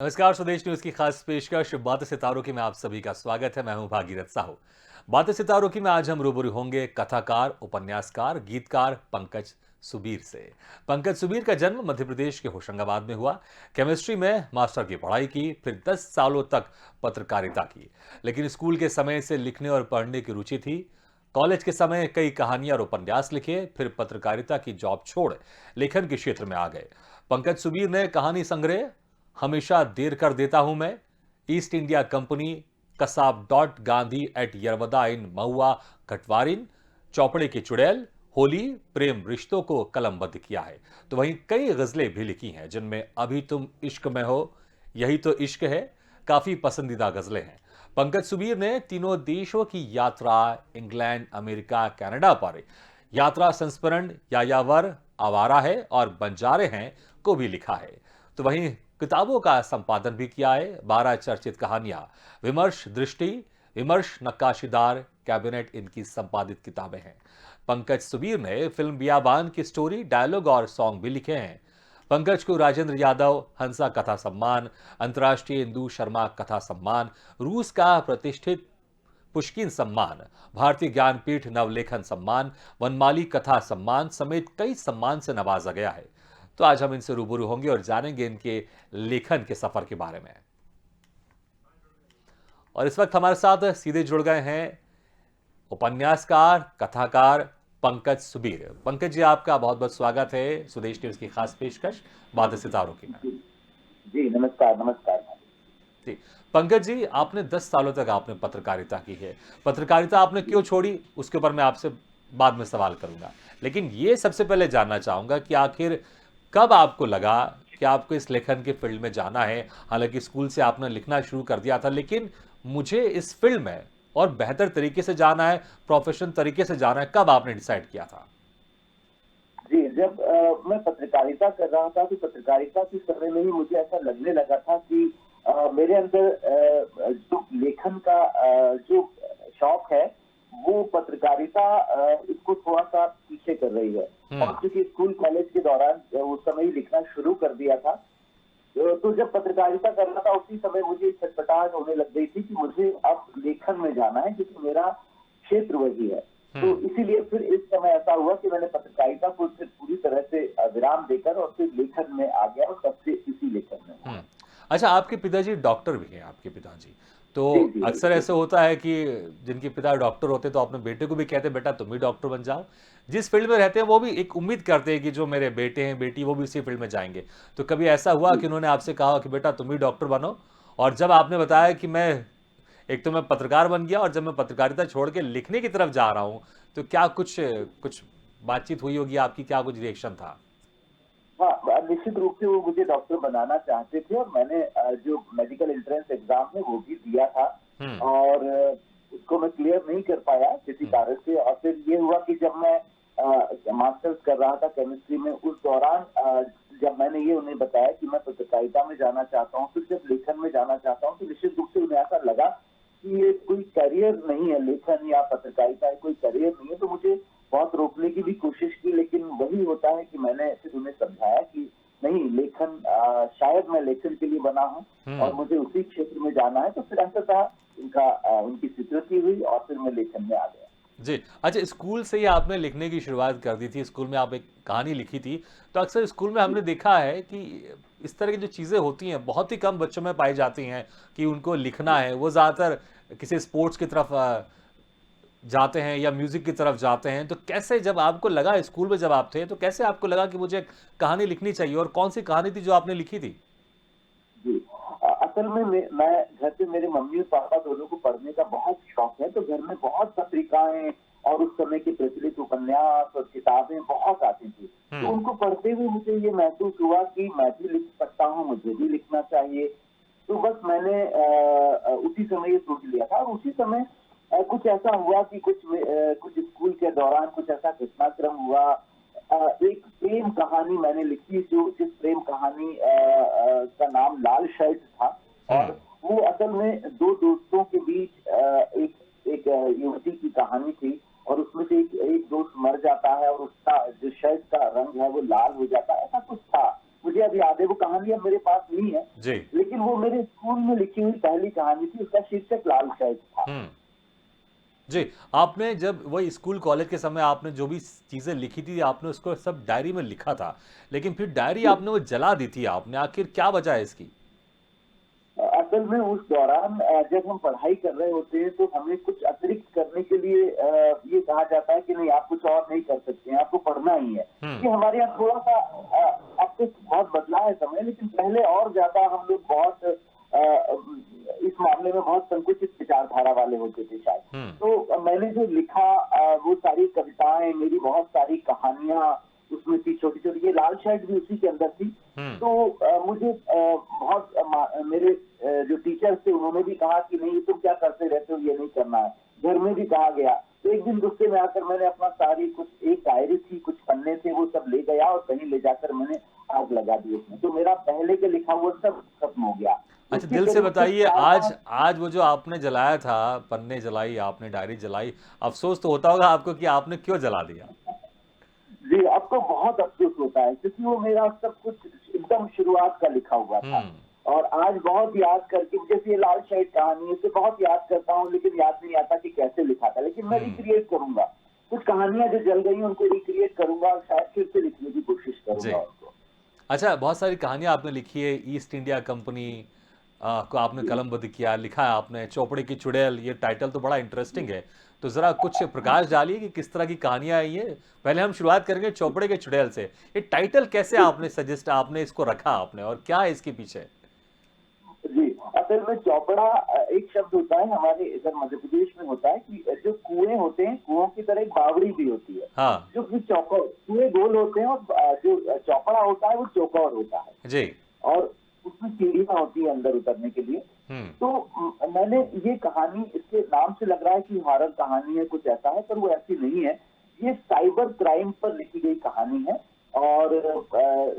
नमस्कार। स्वदेश न्यूज की खास पेशकश बातें सितारों की में आप सभी का स्वागत है। मैं हूं भागीरथ साहू। बातें सितारों की में आज हम रूबरू होंगे कथाकार, उपन्यासकार, गीतकार पंकज सुबीर से। पंकज सुबीर का जन्म मध्य प्रदेश के होशंगाबाद में हुआ। केमिस्ट्री में मास्टर की पढ़ाई की, फिर 10 सालों तक पत्रकारिता की। लेकिन स्कूल के समय से लिखने और पढ़ने की रुचि थी। कॉलेज के समय कई कहानियां और उपन्यास लिखे, फिर पत्रकारिता की जॉब छोड़ लेखन के क्षेत्र में आ गए। पंकज सुबीर ने कहानी संग्रह हमेशा देर कर देता हूं मैं, East India Company, Kasab dot Gandhi at Yerwada in महुआ कटवारिन, चौपड़े की चुड़ैल, होली, प्रेम रिश्तों को कलमबद्ध किया है। तो वहीं कई गजलें भी लिखी हैं जिनमें अभी तुम इश्क में हो, यही तो इश्क है, काफी पसंदीदा गजलें हैं। पंकज सुबीर ने तीनों देशों की यात्रा, इंग्लैंड, अमेरिका, कनाडा पर यात्रा संस्मरण यायावर, आवारा है और बंजारे हैं को भी लिखा है। तो वहीं किताबों का संपादन भी किया है। 12 चर्चित कहानियां, विमर्श दृष्टि, विमर्श नक्काशीदार, कैबिनेट इनकी संपादित किताबें हैं। पंकज सुबीर ने फिल्म बियाबान की स्टोरी, डायलॉग और सॉन्ग भी लिखे हैं। पंकज को राजेंद्र यादव हंसा कथा सम्मान, अंतर्राष्ट्रीय इंदु शर्मा कथा सम्मान, रूस का प्रतिष्ठित पुष्किन सम्मान, भारतीय ज्ञानपीठ नवलेखन सम्मान, वनमाली कथा सम्मान समेत कई सम्मान से नवाजा गया है। तो आज हम इनसे रूबरू होंगे और जानेंगे इनके लेखन के सफर के बारे में। और इस वक्त हमारे साथ सीधे जुड़ गए हैं उपन्यासकार, कथाकार पंकज सुबीर। पंकज जी, आपका बहुत बहुत स्वागत है स्वदेश न्यूज की खास पेशकश बातें सितारों की में। जी जी, नमस्कार नमस्कार। जी, पंकज जी, आपने 10 सालों तक आपने पत्रकारिता की है। पत्रकारिता आपने क्यों छोड़ी, उसके ऊपर मैं आपसे बाद में सवाल करूंगा। लेकिन ये सबसे पहले जानना चाहूंगा कि आखिर कब आपको लगा कि आपको इस लेखन के फील्ड में जाना है। हालांकि स्कूल से आपने लिखना शुरू कर दिया था, लेकिन मुझे इस फील्ड में और बेहतर तरीके से जाना है, प्रोफेशनल तरीके से जाना है, कब आपने डिसाइड किया था? जी, जब मैं पत्रकारिता कर रहा था तो पत्रकारिता के समय में ही मुझे ऐसा लगने लगा था कि मेरे अंदर जो लेखन का जो शौक है वो पत्रकारिता इसको थोड़ा सा पीछे कर रही है। और हम्म। क्योंकि स्कूल कॉलेज के दौरान उस समय ही लिखना शुरू कर दिया था, तो जब पत्रकारिता कर रहा था उसी समय मुझे छटपटाहट होने लग गई थी कि मुझे अब लेखन में जाना है क्योंकि मेरा क्षेत्र वही है। तो हम्म। इसीलिए फिर इस समय ऐसा हुआ कि मैंने पत्रकारिता को फिर पूरी तरह से विराम देकर और फिर लेखन में आ गया और तब से इसी लेखन में हूँ। हम्म। अच्छा, आपके पिताजी डॉक्टर भी हैं, आपके पिताजी तो जी जी अक्सर जी ऐसे होता है कि जिनके पिता डॉक्टर होते तो अपने बेटे को भी कहते बेटा तुम भी डॉक्टर बन जाओ। जिस फील्ड में रहते हैं वो भी एक उम्मीद करते हैं कि जो मेरे बेटे हैं बेटी वो भी उसी फील्ड में जाएंगे। तो कभी ऐसा हुआ जी। कि उन्होंने आपसे कहा कि बेटा तुम भी डॉक्टर बनो, और जब आपने बताया कि मैं एक तो मैं पत्रकार बन गया और जब मैं पत्रकारिता छोड़ के लिखने की तरफ जा रहा हूं, तो क्या कुछ कुछ बातचीत हुई होगी आपकी, क्या कुछ रिएक्शन था? हाँ, निश्चित रूप से वो मुझे डॉक्टर बनाना चाहते थे और मैंने जो मेडिकल एंट्रेंस एग्जाम है वो भी दिया था। हम्म। और उसको मैं क्लियर नहीं कर पाया किसी हम्म। कारण से। और फिर ये हुआ कि जब मैं मास्टर्स कर रहा था केमिस्ट्री में, उस दौरान जब मैंने ये उन्हें बताया कि मैं पत्रकारिता में जाना चाहता हूँ, फिर जब लेखन में जाना चाहता हूँ, तो निश्चित रूप से उन्हें ऐसा लगा कि ये कोई करियर नहीं है, लेखन या पत्रकारिता कोई करियर नहीं है। तो मुझे बहुत रोकने की भी कोशिश की, लेकिन वही होता है कि मैंने फिर उन्हें समझाया कि नहीं, लेखन शायद मैं लेखन के लिए बना हूँ और हम्म। मुझे उसी क्षेत्र में जाना है। तो फिर अंततः उनकी स्वीकृति हुई और फिर मैं लेखन में आ गया। जी। अच्छा, स्कूल से ही आपने लिखने की शुरुआत कर दी थी, स्कूल में आप एक कहानी लिखी थी। तो अक्सर स्कूल में हमने देखा है कि इस तरह की जो चीज़ें होती हैं बहुत ही कम बच्चों में पाई जाती हैं कि उनको लिखना है। वो ज़्यादातर किसी स्पोर्ट्स की तरफ जाते हैं या म्यूजिक की तरफ जाते हैं। तो कैसे, जब आपको लगा स्कूल में जब आप थे, तो कैसे आपको लगा कि मुझे कहानी लिखनी चाहिए, और कौन सी कहानी थी जो आपने लिखी थी? जी। असल में मैं घर पे, मेरे मम्मी और पापा दोनों को पढ़ने का बहुत शौक है, तो घर में बहुत पत्रिकाएं और उस समय की प्रचलित उपन्यास और किताबें बहुत आती थी। तो हम्म। उनको पढ़ते हुए मुझे ये महसूस हुआ कि मैं भी लिख सकता हूँ, मुझे भी लिखना चाहिए। तो बस मैंने उसी समय ये सोच लिया था। और उसी समय कुछ ऐसा हुआ कि कुछ स्कूल के दौरान कुछ ऐसा घटनाक्रम हुआ। एक प्रेम कहानी मैंने लिखी, जो जिस प्रेम कहानी का नाम लाल शर्ट था। हम्म। और वो असल में दो दोस्तों के बीच एक एक युवती की कहानी थी। और उसमें से एक दोस्त मर जाता है और उसका जो शर्ट का रंग है वो लाल हो जाता है, ऐसा कुछ था। मुझे मुझे अब याद है, वो कहानी अब मेरे पास नहीं है, जी। लेकिन वो मेरे स्कूल में लिखी हुई पहली कहानी थी। उसका शीर्षक लाल शहद था। जी, आपने जब वही स्कूल कॉलेज के समय आपने जो भी चीज़ें लिखी थी, आपने उसको सब डायरी में लिखा था, लेकिन फिर डायरी आपने वो जला दी थी आपने, आखिर क्या वजह है इसकी? असल में उस दौरान जब हम पढ़ाई कर रहे होते हैं तो हमें कुछ अतिरिक्त करने के लिए ये कहा जाता है कि नहीं, आप कुछ और नहीं कर सकते हैं, आपको पढ़ना ही है। ये हमारे यहाँ थोड़ा सा अब तो बहुत बदला है समय, लेकिन पहले और ज्यादा हम लोग बहुत इस मामले में बहुत संकुचित विचारधारा वाले होते थे शायद। तो मैंने जो लिखा वो सारी कविताएं, मेरी बहुत सारी कहानियां उसमें थी, छोटी छोटी। ये लाल शर्ट भी उसी के अंदर थी। तो मुझे बहुत मेरे जो टीचर्स थे उन्होंने भी कहा कि नहीं, तुम क्या करते रहते हो, ये नहीं करना है। घर में भी कहा गया। तो एक दिन गुस्से में आकर मैंने अपना सारी, कुछ एक डायरी थी, कुछ पन्ने थे, वो सब ले गया और कहीं ले जाकर मैंने आग लगा दी उसमें। तो मेरा पहले के लिखा हुआ सब खत्म हो गया। अच्छा, उसके दिल से करीब बताइए, कुछ आज आज वो जो आपने जलाया था, पन्ने जलाई आपने, डायरी जलाई, अफ़सोस तो होता होगा आपको कि आपने क्यों जला दिया? जी, अब तो बहुत अफ़सोस होता है, क्योंकि वो मेरा सब कुछ एकदम शुरुआत का लिखा हुआ था। और आज बहुत याद करके, जैसे ये लाल शर्ट कहानी है, इसे बहुत याद करता हूँ, लेकिन याद नहीं आता कि कैसे लिखा था। लेकिन मैं रिक्रिएट करूंगा, कुछ कहानियां जो जल गई उनको रिक्रिएट करूंगा और शायद फिर से लिखने की कोशिश जी। करूंगा उनको। अच्छा, बहुत सारी कहानियाँ आपने लिखी है, ईस्ट इंडिया कंपनी को आपने जी। कलमबद्ध किया, लिखा है आपने, चौपड़े की चुड़ैल, ये टाइटल तो बड़ा इंटरेस्टिंग है। तो ज़रा कुछ प्रकाश डालिए कि किस तरह की कहानियाँ आई है। पहले हम शुरुआत करेंगे चौपड़े के चुड़ैल से। ये टाइटल कैसे आपने सजेस्ट, आपने इसको रखा आपने, और क्या है इसके पीछे? जी, असल में चौपड़ा एक शब्द होता है, हमारे इधर मध्य प्रदेश में होता है कि जो कुएं होते हैं, कुओं की तरह एक बावड़ी भी होती है, हाँ। जो कि चौकोर, कुएं गोल होते हैं और जो चौपड़ा होता है वो चौकोर होता है। जी। और उसमें सीढ़ियां होती है अंदर उतरने के लिए। हम्म। तो मैंने ये कहानी, इसके नाम से लग रहा है कि हॉरर कहानी है, कुछ ऐसा है, पर वो ऐसी नहीं है। ये साइबर क्राइम पर लिखी गई कहानी है। और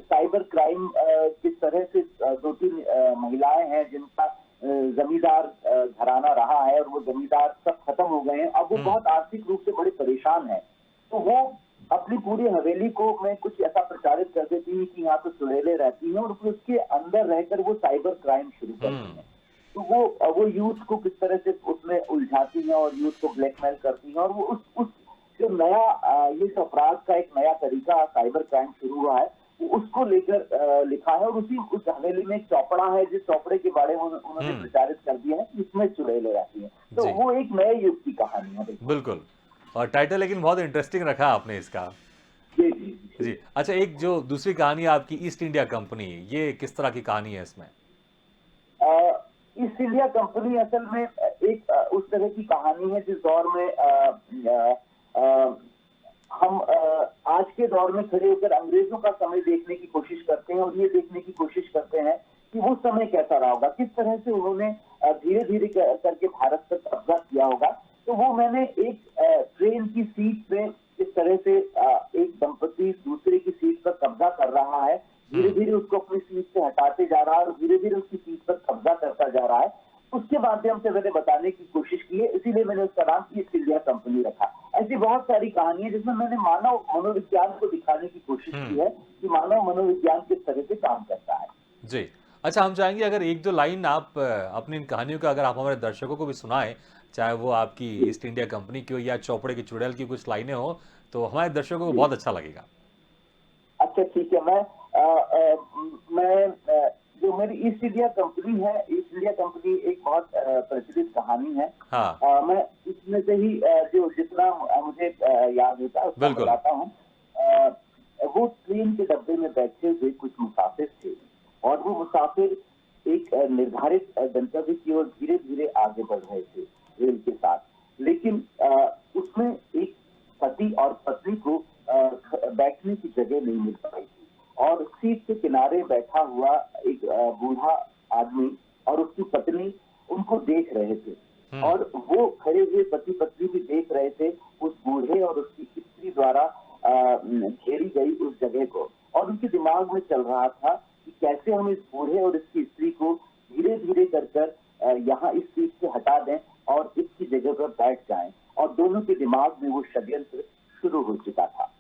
साइबर क्राइम किस तरह से दो तीन महिलाएं हैं जिनका जमींदार घराना रहा है, और वो जमींदार सब खत्म हो गए हैं। अब वो बहुत आर्थिक रूप से बड़े परेशान है। तो वो अपनी पूरी हवेली को मैं कुछ ऐसा प्रचारित कर देती है कि यहाँ तो चुड़ैलें रहती हैं, और फिर उसके अंदर रहकर वो साइबर क्राइम शुरू करती हैं। तो वो यूथ को किस तरह से उसमें उलझाती हैं और यूथ को ब्लैकमेल करती हैं। और वो उस जो नया ये अपराध का एक नया तरीका साइबर क्राइम शुरू हुआ है, वो उसको लेकर लिखा है। और उस हवेली में एक चौपड़ा है, जिस चौपड़े के बारे में उन्होंने प्रचारित कर दिया है कि इसमें चुड़ैलें रहती हैं। तो जी। वो एक नए युग की कहानी है। बिल्कुल। और टाइटल लेकिन बहुत इंटरेस्टिंग रखा आपने इसका। जी जी जी। जी। अच्छा, एक जो दूसरी कहानी है आपकी, ईस्ट इंडिया कंपनी, ये किस तरह की कहानी है इसमें? ईस्ट इंडिया कंपनी असल में एक उस तरह की कहानी है जिस दौर में हम आज के दौर में खड़े होकर अंग्रेजों का समय देखने की कोशिश करते हैं, और ये देखने की कोशिश करते हैं कि वो समय कैसा रहा होगा, किस तरह से उन्होंने धीरे धीरे करके भारत पर कब्जा किया होगा। तो वो मैंने एक ट्रेन की सीट पे किस तरह से एक दंपति दूसरे की सीट पर कब्जा कर रहा है, धीरे धीरे उसको अपनी सीट से हटाते जा रहा है और धीरे धीरे उसकी सीट पर कब्जा करता जा रहा है, उसके माध्यम से मैंने बताने की कोशिश की है। इसीलिए मैंने उसका नाम ईस्ट इंडिया कंपनी रखा। ऐसी बहुत सारी कहानी है जिसमें मैंने मानव मनोविज्ञान को दिखाने की कोशिश की है कि मानव मनोविज्ञान किस तरह से काम करता है। जी। अच्छा, हम चाहेंगे अगर एक दो लाइन आप अपनी इन कहानियों का अगर आप हमारे दर्शकों को भी सुनाएं, चाहे वो आपकी ईस्ट इंडिया कंपनी की हो या चौपड़े की चुड़ैल की कुछ लाइनें हो, तो हमारे दर्शकों को बहुत अच्छा लगेगा। अच्छा ठीक है। मैं जो मेरी ईस्ट इंडिया कंपनी है, ईस्ट इंडिया कंपनी एक बहुत प्रचलित कहानी है। हाँ। मैं इसमें से ही जो जितना मुझे याद होता है उसको बिल्कुल। बताता हूँ। वो ट्रेन के डब्बे में बैठे हुए कुछ मुसाफिर थे, और वो मुसाफिर एक निर्धारित गंतव्य की ओर धीरे धीरे आगे बढ़ रहे थे रेल के साथ। लेकिन उसमें एक पति और पत्नी को बैठने की जगह नहीं मिल पाई थी, और सीट के किनारे बैठा हुआ एक बूढ़ा आदमी और उसकी पत्नी उनको देख रहे थे। और वो खड़े हुए पति पत्नी भी देख रहे थे उस बूढ़े और उसकी स्त्री द्वारा घेरी गई उस जगह को। और उनके दिमाग में चल रहा था कि कैसे हम इस बूढ़े और इसकी स्त्री को धीरे धीरे कर यहाँ इस सीट से हटा दें और इसकी जगह पर बैठ जाएं। और दोनों के दिमाग में वो षड्यंत्र शुरू हो चुका था।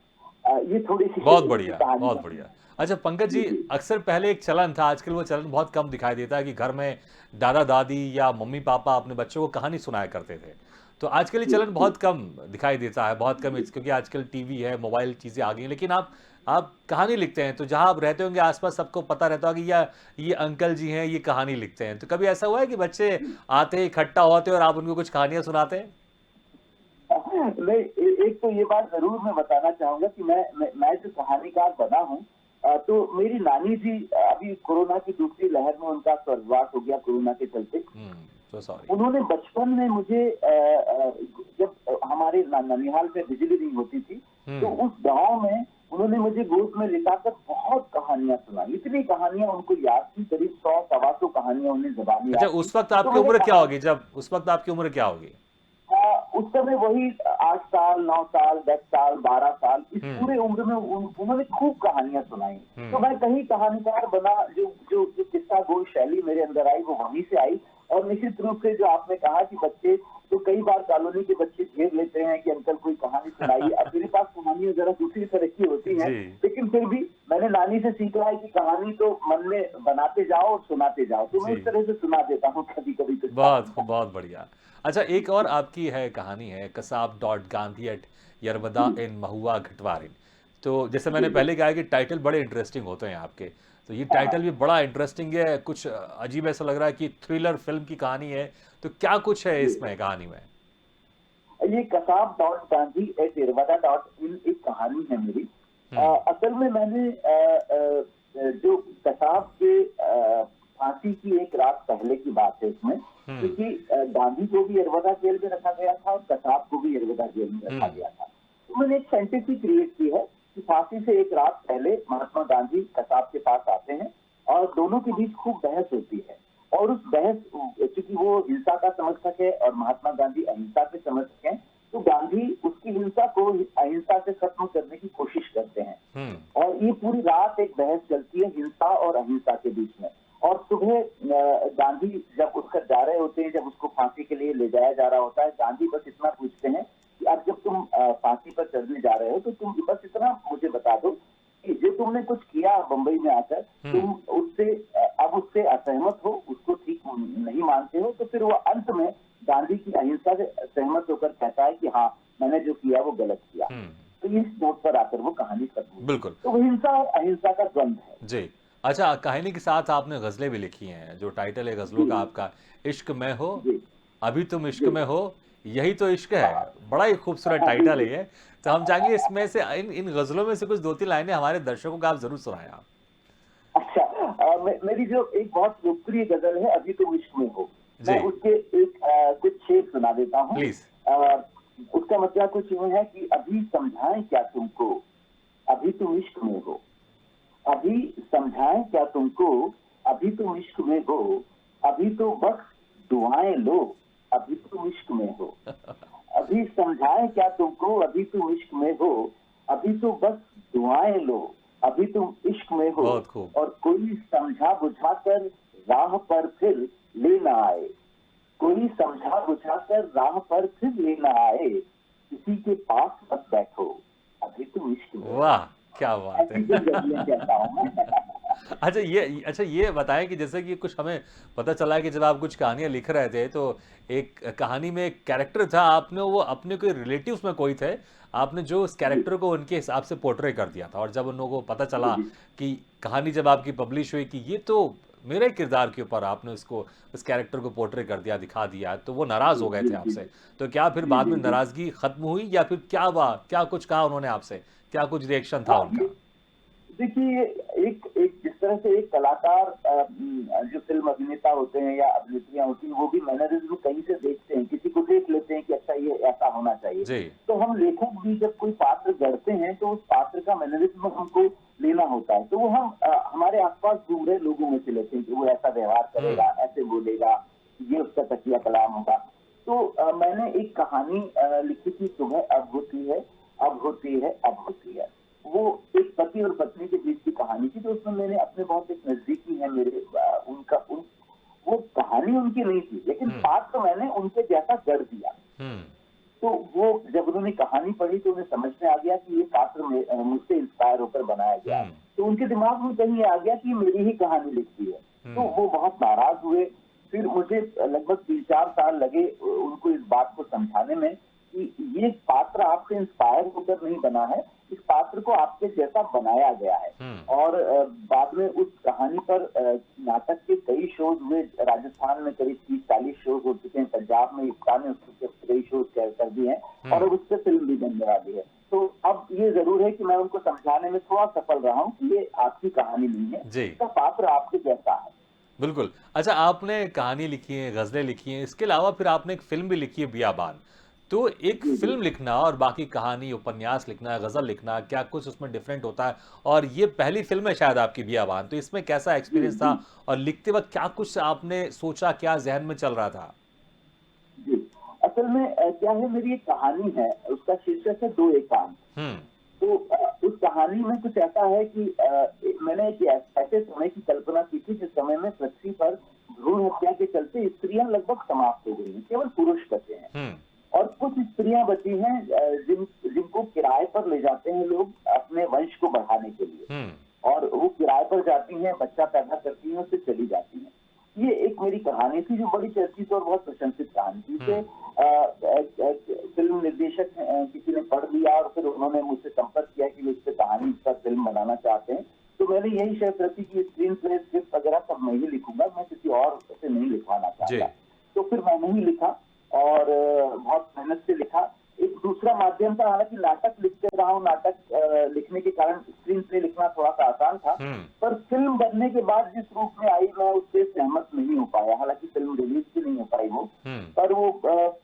ये थोड़ी सी बहुत बढ़िया, कहानी बहुत है। बढ़िया। अच्छा पंकज जी, जी जी। अक्सर पहले एक चलन था, आजकल वो चलन बहुत कम दिखाई देता है कि घर में दादा दादी या मम्मी पापा अपने बच्चों को कहानी सुनाया करते थे। तो आजकल ये जी चलन जी बहुत कम दिखाई देता है, बहुत कम, जी। क्योंकि आजकल टीवी है, मोबाइल चीज़ें आ गई हैं। लेकिन आप कहानी लिखते हैं, तो जहाँ आप रहते होंगे आसपास सबको पता रहता होगा कि या ये अंकल जी हैं, ये कहानी लिखते हैं। तो कभी ऐसा हुआ है कि बच्चे आते हैं, इकट्ठा होते हैं और आप उनको कुछ कहानियाँ सुनाते हैं? नहीं, एक तो ये बात जरूर मैं बताना चाहूंगा कि मैं जो कहानीकार बना हूँ, तो मेरी नानी जी, अभी कोरोना की दूसरी लहर में उनका स्वर्गवास हो गया कोरोना के चलते। So sorry. उन्होंने बचपन में मुझे जब हमारे ननिहाल में बिजली नहीं होती थी, तो हुँ। उस गांव में उन्होंने मुझे गोद में लिटाकर बहुत कहानियां सुनाई। इतनी कहानियां उनको याद थी, करीब 100 सवा 100 कहानियां उन्हें जबानी अच्छा, याद थी। उस वक़्त तो आपकी मैंने उम्र क्या कहा, होगी जब उस वक़्त आपकी उम्र क्या होगी? उस समय वही 8 साल, 9 साल, 10 साल, 12 साल, इस हुँ, पूरे उम्र में उन्होंने खूब कहानियां सुनाई। तो हुँ। मैं कहीं कहानीकार बना, जो जो जो किस्सा गोई शैली मेरे अंदर आई वो वहीं से आई। और निश्चित रूप से जो आपने कहा कि बच्चे, तो कई बार कॉलोनी के बच्चे घेर लेते हैं कि अंकल कोई कहानी सुनाइए। अब मेरे पास कहानियां जरा दूसरी तरह की होती हैं, जी, लेकिन फिर भी मैंने नानी से सीखा है कि कहानी तो मन में बनाते जाओ और सुनाते जाओ। तो मैं जी। उस तरह से सुना देता हूँ कभी कभी कुछ बहुत खूब, कहानियां। बहुत बढ़िया। अच्छा, एक और आपकी है कहानी है, कसाब डॉट गांधी एट यरबदा जी इन महुआ घटवारिन। तो जैसे मैंने जी जी। पहले कहा कि टाइटल बड़े इंटरेस्टिंग होते हैं आपके। तो ये हाँ टाइटल हाँ। भी बड़ा इंटरेस्टिंग है, कुछ अजीब ऐसा लग रहा है कि थ्रिलर फ़िल्म की कहानी है। तो क्या कुछ है जी। इसमें कहानी में? ये Kasab dot Gandhi at Yerwada dot in एक कहानी है मेरी। हुँ, असल में मैंने जो कसाब के फांसी की एक रात पहले की बात है इसमें, हुँ, क्योंकि गांधी को भी इरवदा जेल में रखा गया था और कसाब को भी इरवदा जेल में हुँ, रखा गया था। तो मैंने एक फैंटेसी क्रिएट की है कि फांसी से एक रात पहले महात्मा गांधी कसाब के पास आते हैं और दोनों के बीच खूब बहस होती है। और उस बहस, चूंकि वो हिंसा का समर्थक है और महात्मा गांधी अहिंसा के समर्थक हैं, तो गांधी उसकी हिंसा को अहिंसा से खत्म करने की कोशिश करते हैं। हुँ, और ये पूरी रात एक बहस चलती है हिंसा और अहिंसा के बीच में। और सुबह गांधी जब उठकर जा रहे होते हैं, जब उसको फांसी के लिए ले जाया जा रहा होता है, गांधी बस इतना पूछते हैं कि अब जब तुम फांसी पर चढ़ने जा रहे हो तो तुम बस इतना मुझे बता दो कि जो तुमने कुछ किया बंबई में आकर, हुँ, तुम उससे अब उससे असहमत हो, उसको ठीक नहीं मानते हो। तो फिर वो अंत में गांधी की अहिंसा से सहमत होकर कहता है कि हाँ, मैंने जो किया वो गलत किया। हुँ। तो इस नोट पर आकर वो कहानी खत्म हुई। बिल्कुल। तो वो हिंसा और अहिंसा का द्वंद है। जी। अच्छा, कहानी के साथ आपने ग़ज़लें भी लिखी हैं, जो टाइटल है ग़ज़लों जी का आपका, इश्क में हो, जी अभी तुम इश्क जी। में हो, यही तो इश्क हाँ है। बड़ा ही खूबसूरत हाँ, टाइटल है बिल्कुल। ये। तो हम चाहेंगे इसमें से इन इन ग़ज़लों में से कुछ 2-3 लाइनें हमारे दर्शकों को आप ज़रूर सुनाएँ आप। अच्छा, मेरी जो एक बहुत लोकप्रिय गजल है, अभी तुम इश्क में हो, मैं जी, उसके एक कुछ शेर सुना देता हूँ। प्लीज़। अ, उसका मतलब कुछ यूं है कि अभी समझाएं क्या तुमको, अभी तुम इश्क में हो। अभी समझाएं क्या तुमको, अभी तुम इश्क में हो। अभी तो बस दुआएं लो, अभी तुम इश्क में हो। अभी समझाएं क्या तुमको, अभी तुम इश्क में हो। अभी तो बस दुआएं लो, अभी तुम इश्क में हो। बहुत खूब। और कोई समझा बुझाकर राह पर फिर लेना आए, कोई समझा बुझाकर राह पर फिर लेना आए, किसी के पास मत बैठो, अभी तुम इश्क में हो। वाह! क्या बात ऐसी कुछ गजलें है। कहता हूँ मैं। अच्छा ये बताएँ कि जैसे कि कुछ हमें पता चला है कि जब आप कुछ कहानियाँ लिख रहे थे तो एक कहानी में एक कैरेक्टर था, आपने वो अपने कोई रिलेटिव्स में कोई थे, आपने जो उस जी कैरेक्टर को उनके हिसाब से पोर्ट्रे कर दिया था और जब उन लोगों को पता जी चला जी कि कहानी जब आपकी पब्लिश हुई कि ये तो मेरे किरदार के ऊपर आपने उसको उस कैरेक्टर को पोर्ट्रे कर दिया, दिखा दिया, तो वो नाराज़ जी हो गए जी थे जी आपसे। तो क्या फिर जी बाद जी में जी। नाराज़गी खत्म हुई या फिर क्या कुछ कहा उन्होंने आपसे? क्या कुछ रिएक्शन था हाँ, ये उनका? देखिए, एक एक जिस तरह से एक कलाकार, जो फिल्म अभिनेता होते हैं या अभिनेत्रियां होती हैं, वो भी मैनरिज्म कहीं से देखते हैं, किसी को देख लेते हैं कि अच्छा ये ऐसा होना चाहिए। जी। तो हम लेखक भी जब कोई पात्र गढ़ते हैं तो उस पात्र का मैनरिज्म हमको लेना होता है। तो वो हम हमारे आसपास घूम रहे लोगों में से लेते हैं कि वो ऐसा व्यवहार हुँ। करेगा, ऐसे बोलेगा, ये उसका तकिया कलाम होगा। तो मैंने एक कहानी लिखी थी, सुबह अब होती है, अब होती है, अब होती है। वो एक पति और पत्नी के बीच की कहानी थी। तो उसमें मैंने अपने बहुत एक नजदीकी है मेरे, उनका वो कहानी उनकी नहीं थी, लेकिन हुँ। पात्र मैंने उनके जैसा गढ़ दिया। हुँ। तो वो जब उन्होंने कहानी पढ़ी तो उन्हें समझ में आ गया कि ये पात्र मुझसे इंस्पायर होकर बनाया गया हुँ। है। तो उनके दिमाग में कहीं आ गया कि मेरी ही कहानी लिखती है। तो वो बहुत नाराज हुए। फिर मुझे लगभग 3-4 साल लगे उनको इस बात को समझाने में कि ये पात्र आपसे इंस्पायर होकर नहीं बना है, इस पात्र को आपके जैसा बनाया गया है। और बाद में उस कहानी पर नाटक के कई शोज हुए। राजस्थान में करीब 30-40 शोज हो चुके हैं, पंजाब में इफ्ता ने उसके कई शोज कर दिए हैं और अब उस पर फिल्म भी बनने वाली है। तो अब ये जरूर है कि मैं उनको समझाने में थोड़ा सफल रहा हूँ कि ये आपकी कहानी नहीं है, जी इसका पात्र आपके जैसा है। बिल्कुल। अच्छा, आपने कहानी लिखी है, गज़लें लिखी हैं, इसके अलावा फिर आपने एक फ़िल्म भी लिखी है बियाबान। तो एक जी जी। फ़िल्म लिखना और बाकी कहानी, उपन्यास लिखना, गज़ल लिखना, क्या कुछ उसमें डिफ़रेंट होता है? और ये पहली फ़िल्म है शायद आपकी बियाबान, तो इसमें कैसा जी एक्सपीरियंस जी। था? और लिखते वक़्त क्या कुछ आपने सोचा, क्या ज़हन में चल रहा था? जी, असल में क्या है, मेरी एक कहानी है, उसका शीर्षक है दो एकांत। हुँ, तो उस कहानी में कुछ ऐसा है कि मैंने एक ऐसे समय की कल्पना की थी जिस समय में पृथ्वी पर भ्रूण हत्या के चलते स्त्रियां लगभग समाप्त हो गई हैं, केवल पुरुष बचे हैं। हुँ, और कुछ स्त्रियां बची हैं जिनको किराए पर ले जाते हैं लोग अपने वंश को बढ़ाने के लिए। हुँ, और वो किराए पर जाती हैं, बच्चा पैदा करती हैं, उससे चली जाती हैं। ये एक मेरी कहानी थी जो बड़ी चर्चित और बहुत प्रशंसित कहानी थी। हुँ, इसे फिल्म निर्देशक किसी ने पढ़ लिया और फिर उन्होंने मुझसे संपर्क किया कि वो इस पे कहानी पर फिल्म बनाना चाहते हैं। तो मैंने यही शर्त रखी कि स्क्रीन प्ले, स्क्रिप्ट वगैरह सब मैं ही लिखूंगा, मैं किसी और से नहीं लिखवाना जी, चाहता। तो फिर मैंने ही लिखा और बहुत मेहनत से लिखा। एक दूसरा माध्यम था, हालांकि नाटक लिखते रहा हूँ, नाटक लिखने के कारण स्क्रीन प्ले लिखना थोड़ा सा आसान था। हुँ, पर फिल्म बनने के बाद जिस रूप में आई मैं उससे सहमत नहीं हो पाया। हालांकि फिल्म रिलीज भी नहीं हो पाई वो, हुँ, पर वो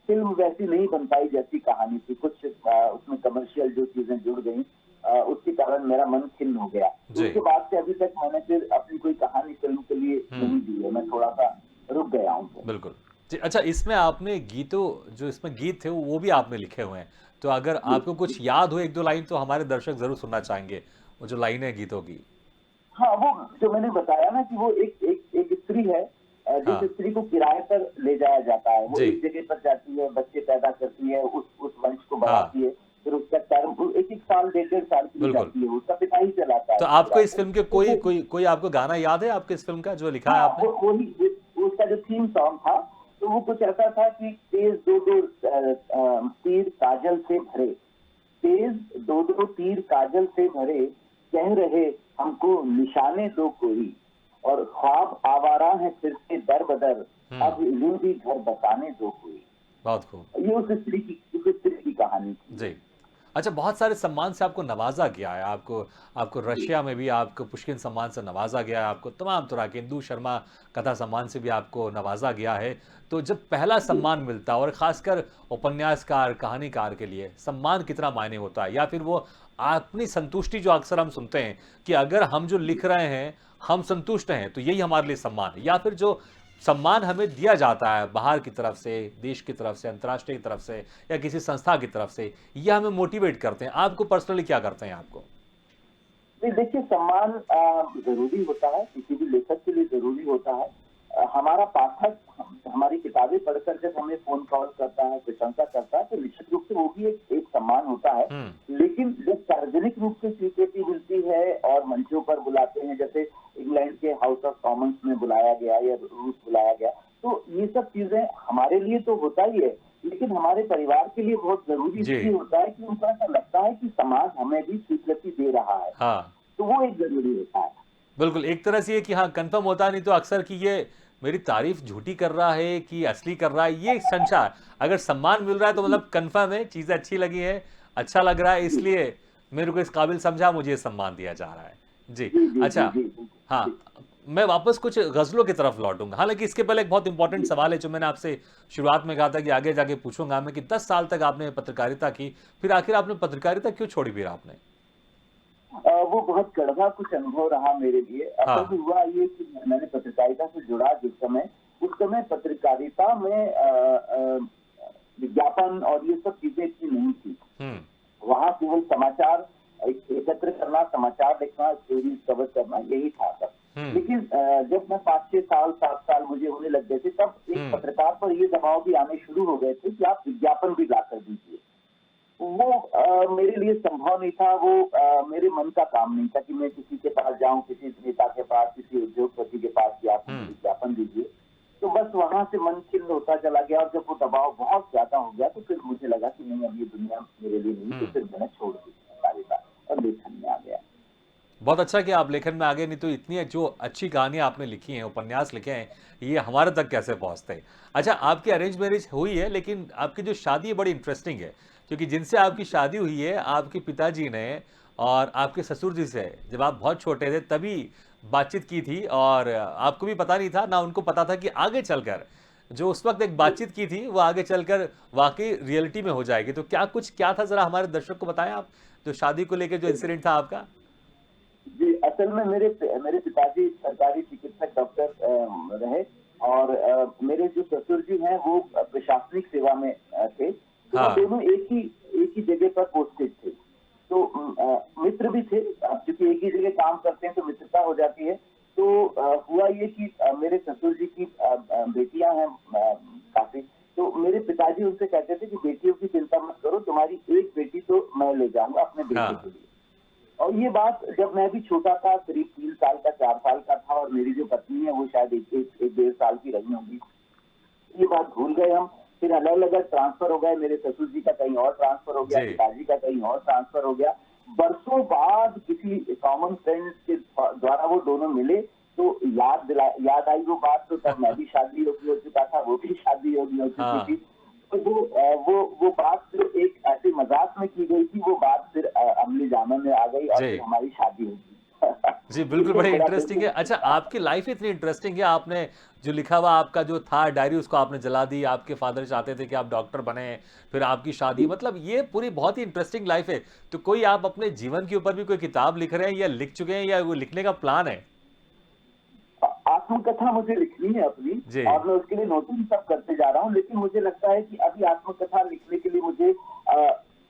फिल्म वैसी नहीं बन पाई जैसी कहानी थी। कुछ उसमें कमर्शियल जो चीजें जुड़ गई, उसके कारण मेरा मन खिन्न हो गया। तो जी, उसके बाद से अभी तक मैंने फिर अपनी कोई कहानी फिल्म के लिए हुँ। नहीं दी है। मैं थोड़ा सा रुक गया हूँ फिर। बिल्कुल। जी, अच्छा, इसमें आपने गीतों जो इसमें गीत थे वो भी आपने लिखे हुए हैं। तो अगर जी आपको कुछ याद हो 1-2 लाइन तो हमारे दर्शक ज़रूर सुनना चाहेंगे, वो जो लाइनें हैं गीतों की। हाँ, वो जो मैंने बताया ना कि वो एक स्त्री है, जिस हाँ, स्त्री को किराए पर ले जाया जाता है। वो जी, एक जगह पर जाती है, बच्चे पैदा करती है, उस वंश को हाँ, बढ़ाती है। फिर उसका टर्म 1-1 साल, 1.5 साल के लिए बिल्कुल। जाती है। उसका पिता ही चलाता है तो वो आपको किराए इस पर। फ़िल्म के तो कोई वो, कोई कोई आपको गाना याद है आपकी इस फ़िल्म का जो लिखा है हाँ, आपने? उसका जो थीम सॉन्ग था, तो वो कुछ ऐसा था कि तेज दो-दो तीर काजल से भरे, तेज दो-दो तीर काजल से भरे, कह रहे हमको निशाने दो कोई, और ख्वाब आवारा है फिर से दर बदर, हुँ, अब यूं भी घर बसाने दो कोई। बहुत खूब। ये उस स्त्री की कहानी थी। जी। अच्छा, बहुत सारे सम्मान से आपको नवाज़ा गया है। आपको आपको जी रशिया में भी आपको पुष्किन सम्मान से नवाज़ा गया है। आपको तमाम तरह के इंदु शर्मा कथा सम्मान से भी आपको नवाज़ा गया है। तो जब पहला जी। सम्मान मिलता है और ख़ासकर उपन्यासकार, कहानीकार के लिए सम्मान कितना मायने होता है? या फिर वो अपनी संतुष्टि जो अक्सर हम सुनते हैं कि अगर हम जो लिख रहे हैं, हम संतुष्ट हैं, तो यही हमारे लिए सम्मान है। या फिर जो सम्मान हमें दिया जाता है बाहर की तरफ से, देश की तरफ से, अंतर्राष्ट्रीय की तरफ से या किसी संस्था की तरफ से, ये हमें मोटिवेट करते हैं। आपको पर्सनली क्या करते हैं आपको? नहीं, देखिए, सम्मान जरूरी होता है, किसी भी लेखक के लिए जरूरी होता है। हमारा पाठक हमारी किताबें पढ़कर जब हमें फोन कॉल करता है, प्रशंसा करता है, तो निश्चित रूप से वो भी एक सम्मान होता है। हुँ, लेकिन जब सार्वजनिक रूप से स्वीकृति मिलती है और मंचों पर बुलाते हैं, जैसे इंग्लैंड के हाउस ऑफ कॉमन्स में बुलाया गया या रूस बुलाया गया, तो ये सब चीजें हमारे लिए तो होता ही है, लेकिन हमारे परिवार के लिए बहुत जरूरी जी। इसलिए होता है कि उनको ऐसा लगता है कि समाज हमें भी स्वीकृति दे रहा है। हाँ, तो वो एक जरूरी होता है। बिल्कुल, एक तरह से ये कि हाँ, कन्फर्म होता नहीं तो अक्सर कि ये मेरी तारीफ़ झूठी कर रहा है कि असली कर रहा है, ये एक संशय है। अगर सम्मान मिल रहा है तो जी मतलब कन्फर्म है, चीज़ें अच्छी लगी हैं, अच्छा लग रहा है जी इसलिए मेरे को इस काबिल समझा, मुझे ये सम्मान दिया जा रहा है। जी, जी जी जी अच्छा, जी बिल्कुल। जी हाँ, मैं वापस कुछ गज़लों की तरफ लौटूँगा। हालाँकि इसके पहले एक बहुत इम्पोर्टेंट जी। सवाल है जो मैंने आपसे शुरुआत में कहा था कि आगे जाके पूछूँगा मैं कि 10 साल तक आपने पत्रकारिता की, फिर आखिर आपने पत्रकारिता क्यों छोड़ी फिर आपने? वो बहुत कड़वा कुछ अनुभव रहा मेरे लिए। असल हाँ, में हुआ ये कि मैंने पत्रकारिता से जुड़ा जिस समय, उस समय पत्रकारिता में विज्ञापन और ये सब चीजें इतनी नहीं थी। हुँ, वहाँ केवल समाचार एकत्र करना, समाचार लिखना, स्टोरीज कवर करना, यही था सब। हुँ, लेकिन जब मैं 5-6 साल, 7 साल मुझे होने लग गए थे, तब एक हुँ, पत्रकार पर ये दबाव भी आने शुरू हो गए थे कि आप विज्ञापन भी लाकर दीजिए। वो मेरे लिए संभव नहीं था, वो मेरे मन का काम नहीं था कि मैं किसी के पास जाऊं, किसी नेता के पास, किसी उद्योगपति के पास कि आप मुझे हम्म। विज्ञापन दीजिए। तो बस वहां से मन खिन्न होता चला गया, और जब वो दबाव बहुत ज्यादा हो गया तो फिर मुझे लगा कि नहीं, अब ये दुनिया मेरे लिए नहीं, तो हम्म। फिर मैंने छोड़ दी पत्रकारिता और लेखन में आ गया। बहुत अच्छा कि आप लेखन में आगे, नहीं तो इतनी जो अच्छी कहानियां आपने लिखी हैं, उपन्यास लिखे हैं, ये हमारे तक कैसे पहुंचते। अच्छा, आपकी अरेंज मैरिज हुई है, लेकिन आपकी जो शादी है बड़ी इंटरेस्टिंग है, क्योंकि जिनसे आपकी शादी हुई है आपके पिताजी ने और आपके ससुर जी से जब आप बहुत छोटे थे तभी बातचीत की थी, और आपको भी पता नहीं था ना उनको पता था कि आगे चलकर जो उस वक्त एक बातचीत की थी वो आगे चलकर वाकई रियलिटी में हो जाएगी। तो क्या था, जरा हमारे दर्शक को बताएं आप, जो शादी को लेकर जो इंसिडेंट था आपका। जी, असल में मेरे पिताजी सरकारी चिकित्सक डॉक्टर रहे, और मेरे जो ससुर जी हैं वो प्रशासनिक सेवा में थे। तो वो हाँ। दोनों एक ही जगह पर पोस्टेड थे। तो मित्र भी थे। अब चूंकि एक ही जगह काम करते हैं तो मित्रता हो जाती है। तो हुआ ये कि मेरे ससुर जी की बेटियां हैं काफी। तो मेरे पिताजी उनसे कहते थे कि बेटियों की चिंता मत करो, तुम्हारी एक बेटी तो मैं ले जाऊंगा अपने बेटे के हाँ। लिए। और ये बात जब मैं भी छोटा था, करीब 3 साल का, 4 साल का था, और मेरी जो पत्नी है वो शायद एक 1.5 साल की रही होंगी। ये बात भूल गए हम। फिर अलग अलग ट्रांसफर हो गए, मेरे ससुर जी का कहीं और ट्रांसफर हो गया, जी। पिताजी का कहीं और ट्रांसफर हो गया। बरसों बाद किसी कॉमन फ्रेंड के द्वारा वो दोनों मिले, तो याद आई वो बात। तो तब मैं भी शादी योगी हो चुका था, वो भी शादी योगी हो चुकी थी। हाँ। तो वो बात फिर एक ऐसे मजाक में की गई थी, वो बात फिर अमली जामा में आ गई, और जी। फिर हमारी शादी होगी। जी, बिल्कुल, ये बड़ी बड़ा इंटरेस्टिंग है। अच्छा, दिलचस्प बात आपकी लाइफ इतनी इंटरेस्टिंग है, आपने जो लिखा हुआ आपका जो था डायरी उसको आपने जला दी, आपके फादर चाहते थे कि आप डॉक्टर बने, फिर आपकी शादी, है। मतलब ये पूरी बहुत ही इंटरेस्टिंग लाइफ है। तो कोई आप अपने जीवन के ऊपर भी कोई किताब लिख रहे हैं या लिख चुके हैं या वो लिखने का प्लान है? आत्मकथा मुझे लिखनी है अपनी, जी। और मैं उसके लिए नोटिंग सब करते जा रहा हूँ। लेकिन मुझे लगता है कि अभी आत्मकथा लिखने के लिए मुझे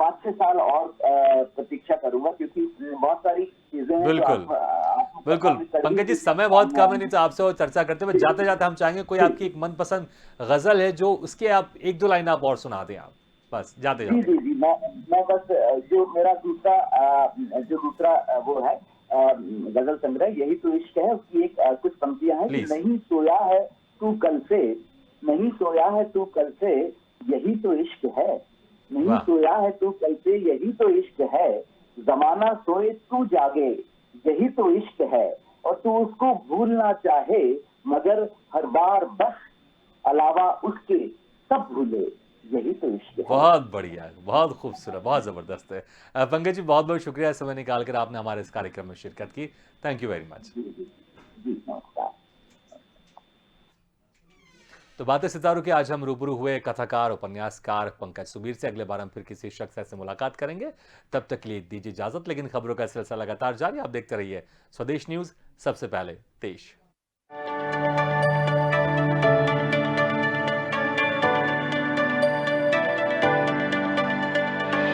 5-6 साल और प्रतीक्षा करूंगा, क्योंकि बहुत सारी चीजें हैं जो बिल्कुल, आत्मकथा बिल्कुल। में करनी पंकज जी, चाहिए समय बहुत सामने कम है, नहीं आएंगी। तो आपसे और चर्चा करते हुए जी, जाते-जाते हम चाहेंगे कोई जी, आपकी एक मनपसंद गज़ल है जो उसके आप 1-2 लाइन आप और सुना दें आप, बस जी, जाते-जाते। जी, जी। मैं बस जो मेरा दूसरा वो है गजल संग्रह, यही तो इश्क है, उसकी एक कुछ पंक्तियां हैं कि प्लीज़। नहीं सोया है तू कल से, नहीं सोया है तू कल से, यही तो इश्क है। नहीं वाह! सोया है तू कल से, यही तो इश्क है। जमाना सोए तू जागे, यही तो इश्क है। और तू उसको भूलना चाहे, मगर हर बार बस अलावा उसके सब भूले, यही तो इश्क है। बहुत बढ़िया, बहुत खूबसूरत, बहुत ज़बरदस्त है। पंकज जी, बहुत-बहुत शुक्रिया समय निकाल कर आपने हमारे इस कार्यक्रम में शिरकत की। Thank you very much. जी, जी, जी, नमस्कार। तो बातें सितारों की आज हम रूबरू हुए कथाकार उपन्यासकार पंकज सुबीर से। अगले बार हम फिर किसी शख्स से मुलाकात करेंगे। तब तक के लिए दीजिए इजाजत, लेकिन खबरों का सिलसिला लगातार जारी। आप देखते रहिए स्वदेश न्यूज, सबसे पहले देश।